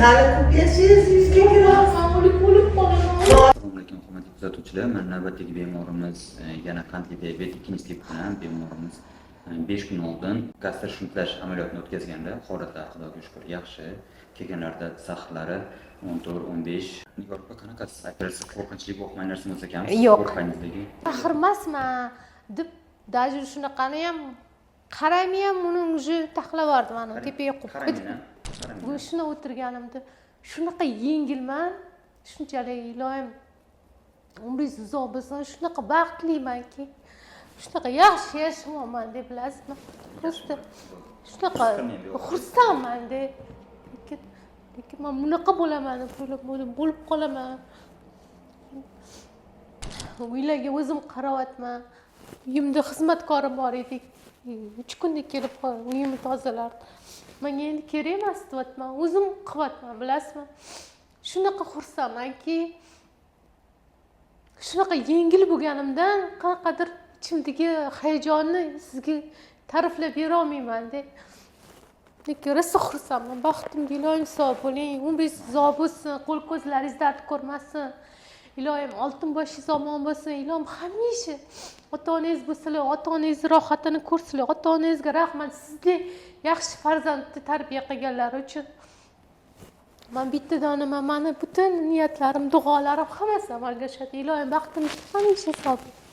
hali ko'p yashaysiz, yuzga kirasiz. O'lib qolaman. Assalomu alaykum hurmatli kuzatuvchilar. Mana navbatdagi bemorimiz yana qandli diabet ikkinchi tip bilan bemorimiz 5 kun oldin gastr shunklash amaliyotini o'tkazganda holatlari Xudoga shukr yaxshi. Kelganlarda zaxirlari 14-15. Nigor opa qanaqasiz? Operatsiya qo'rqinchli bo'lgan narsa bo'lsa ham yo'q. qo'rqqaningizdagi. Axir emasman deb даже shunaqani ham qaramay ham uning uji taxlab yubordi mana tepaga qo'yib. Bu shuna o'tirganimda shunaqa yengilman, shunchalik iloyim umringiz uzoq bo'lsin, shunaqa baxtlimanki, shunaqa yaxshi yashayapman deb bilasizmi? Просто shunaqa xursandman deb. Lekin men bunaqa bo'laman deb bo'lib qolaman. Uylarga o'zim qaryapman. Uyimda xizmatkorim bor edi. 3 kunda kelib uyimni tozalardi. Menga endi kerak emas deyapman, o'zim qilyapman, bilasizmi? Shunaqa xursandmanki, shunaqa yengil bo'lganimdan qanaqadir ichimdagi hayajonni sizga ta'riflab bera olmayman-da. Lekin rosa xursandman. Baxtimga iloyim sog' bo'ling, umringiz uzoq bo'lsin, qo'l ko'zlaringiz dard ko'rmasin. Iloyim oltin boshingiz omon bo'lsin. Iloyim hamisha ota-onangiz bo'lsalar, ota-onangiz rohatini ko'rsinlar. Ota-onangizga rahmat, sizga yaxshi farzandni tarbiya qilganlari uchun. Men bittadan mani butun niyatlarim, duolarim hammasi amalga oshadi. Iloyim baxtimga hamisha sog' bo'ling.